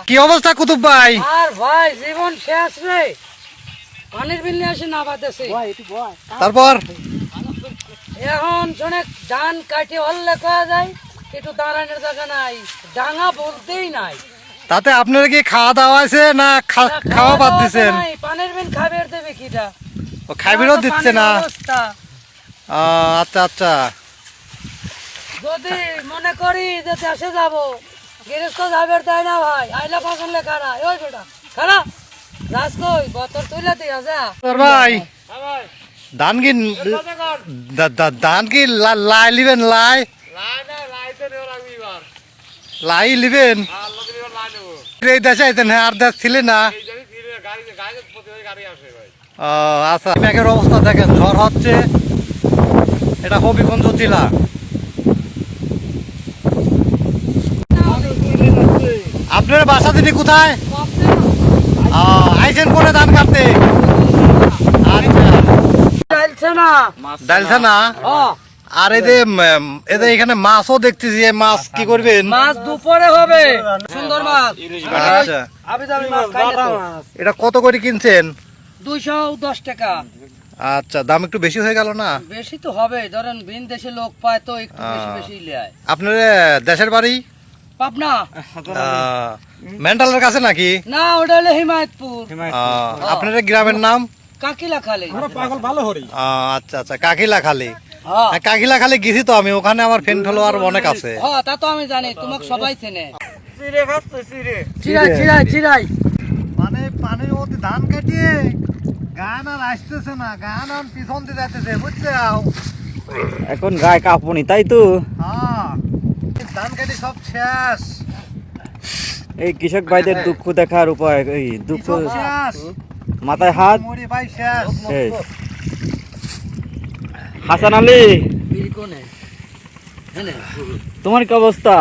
কি অবস্থা কুতুব ভাই? আর ভাই জীবন শেষ রে, পানির বিল নিয়ে আসে না বাতেছে। তারপর এখন শোনে ধান কাটি হল্লে কয়া যায়, একটু দাঁড়ানোর জায়গা নাই, ডাঙা বলতেই নাই। তাতে আপনারা কি খাওয়া দাওয়া আছে না খাওয়া বাদ দিচ্ছেন? পানির বিল খাবার দেবে কিটা? ও খাইবেরও দিচ্ছে না। আচ্ছা আচ্ছা, যদি মনে করি যে দেশে যাবো, গৃহস্থ যাবে তাই না ভাই, আইলা পাকলে খারা ওই বেটা খারা রাজ কই বতর তুইলা দিয়া যা। ভাই ধান কি ধান কি লাই লিবেন? লাই লিবেন? এই দেশে আইতেন, হ্যাঁ আর দেশ ছিলেন না। আচ্ছা, মেঘের অবস্থা দেখেন, ঝড় হচ্ছে। এটা হবিগঞ্জ জেলা। আপনার বাসা দিদি কোথায়? আইছেন করে ধান কাটতে? ডালছে না। আর এদের এখানে মাছও দেখতেছি, মাছ কি করবেন? মাছ দুপুরে হবে, সুন্দর মাছ। আচ্ছা, এটা কত করে কিনছেন? 210 টাকা। আচ্ছা, দাম একটু বেশি হয়ে গেল না? বেশি তো হবে, ধরেন ভিন দেশে লোক পায় তো একটু বেশি বেশি নেয়। আপনার দেশের বাড়ি পাবনা? মেন্টালের কাছে নাকি? না, ওটা হলো হিমায়তপুর। আপনার গ্রামের নাম? কাকিলাখালী। আচ্ছা আচ্ছা, কাকিলাখালী। কাকিলাখালী গেছি তো আমি, ওখানে আমার ফ্রেন্ড ফলোয়ার অনেক আছে। হ্যাঁ, তা তো আমি জানি, তোমাকে সবাই চেনে। চিরাই মানে পানির মধ্যে ধান কাটিয়ে গান আর আসতেছে না, গান আর পিছন দিয়ে যাইতেছে, বুঝছে? এখন গায়ে কাঁপুনি, তাই তো? হ্যাঁ, ধান কাটি সব শেষ। এই কৃষক ভাইদের দুঃখ দেখার উপায়, এই দুঃখ শেষ, মাথায় হাত। মুড়ি ভাই শেষ। হাসান আলী, তোমার কি অবস্থা?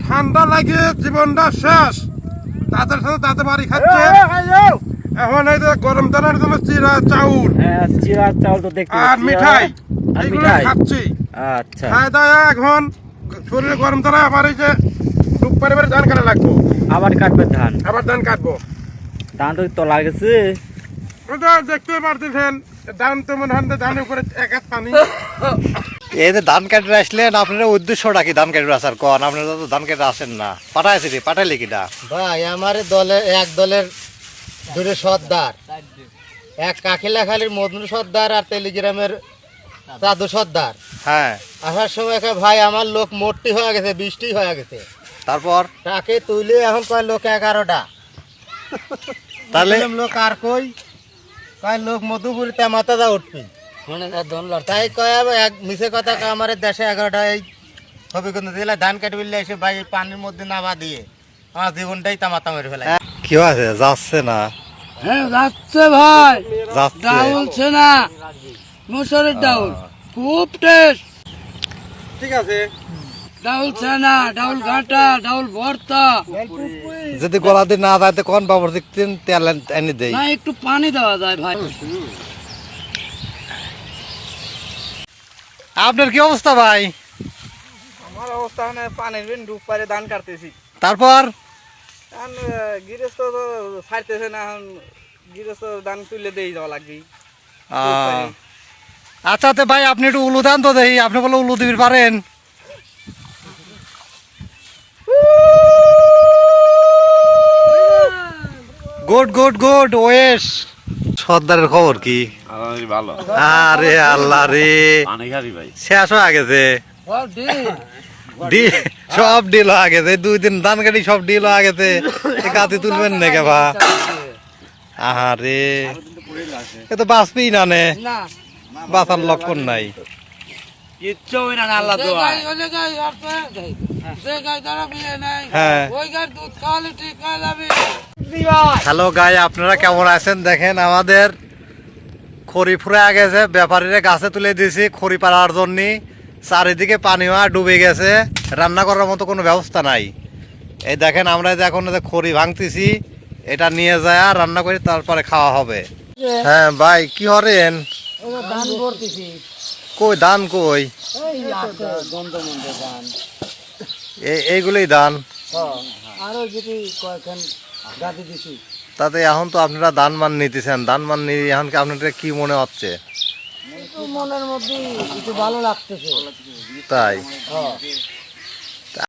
ঠান্ডা লাগে, জীবনটা শেষ। তাদের সাথে তাতে বাড়ি খাচ্ছে। এখন এই যে গরম দানার জন্য চিরা চাউল, চিরা চাউল তো দেখতে আর মিঠাই, আর এগুলো মিঠাই। খাচ্ছি। আচ্ছা, খাই দাওয়া এখন শরীরে গরম দানা, আবার এই যে ডুব পারে ধান কাটা লাগবো, আবার কাটবে ধান? আবার ধান কাটবো। ধান তো তোলা গেছে, ওটা দেখতে পারতেছেন, ধান তো মনে হয় ধানের উপরে এক হাত পানি। এই যে ধান কাটতে আসলেন, আপনার উদ্দেশ্যটা কি ধান কাটতে আসার? কন, আপনারা তো ধান কাটতে আসেন না, পাঠাইছি রে, পাঠাইলে কিটা? ভাই আমার এক দলের দুটো সর্দার, এক কাকিলাখালীর মদনু সর্দার আর টেলিগ্রামের চাদু সর্দার। হ্যাঁ, আসার সময় ভাই আমার লোক মোটটি হয়ে গেছে, 20টি হয়ে গেছে। তারপর তাকে তুলে এখন কয় লোক 11টা। তাহলে লোক আর কই কয় লোক মধুপুরি মাথা দা উঠবি, তাই কয় এক মিছে কথা কয় আমার দেশে 11টা এই হবিগঞ্জ জেলায় ধান কাটি বললে এসে ভাই পানির মধ্যে নামা দিয়ে আমার জীবনটাই তামাতা মেরে ফেলে। কি আছে? যাচ্ছে না? হ্যাঁ যাচ্ছে ভাই, যাচ্ছে। ডাউলছে না, মুসুরের ডাউল খুব টেস্ট। ঠিক আছে, ডাউলছে না, ডাউল ঘাটা, ডাউল ভর্তা। যদি গলা দিয়ে না যাইতে কোন বাবর দেখতেন, তেল এনে দেই। না, একটু পানি দেওয়া যায় ভাই। আপনার কি অবস্থা ভাই? আমার অবস্থা মানে পানির বিন ডুব পারে ধান কাটতেছি। তারপর এখন গৃহস্থ তো ছাড়তেছে না, এখন গৃহস্থ ধান তুলে দিয়ে যাওয়া লাগবে। আচ্ছা তো ভাই, আপনি একটু উলু দেন তো দেখি, আপনি বলে উলু দিবি পারেন? গুড গুড গুড, ওয়েস। সর্দারের খবর কি? ভালো। আরে আল্লাহ রে, শেষ হয়ে গেছে। সব ডিল হয়ে গেছে, 2 দিন ধান কাটি সব ডিল হয়ে গেছে। গাতি তুলবেন না কে ভা? আহারে, এ তো বাঁচবেই না, নে বাঁচার লক্ষণ নাই। হ্যালো গাই, আপনারা কেমন আছেন? দেখেন আমাদের খড়ি ফুরে গেছে, ব্যাপারীরা গাছে তুলে দিয়েছি খড়ি পাড়ার জন্য। চারিদিকে পানি হওয়া ডুবে গেছে, রান্না করার মতো কোনো ব্যবস্থা নাই। এই দেখেন আমরা এখন খড়ি ভাঙতেছি, এটা নিয়ে যায় রান্না করে তারপরে খাওয়া হবে। হ্যাঁ ভাই, কি হরেন? কই ধান কই? এইগুলোই ধান। আরো যদি কয়েকখান গাদি দিছি তাতে এখন তো আপনারা ধান মান নিতেছেন, ধান মান নিয়ে এখন কি আপনাদের কি মনে হচ্ছে? মনের মধ্যে কিছু ভালো লাগতেছে। তাই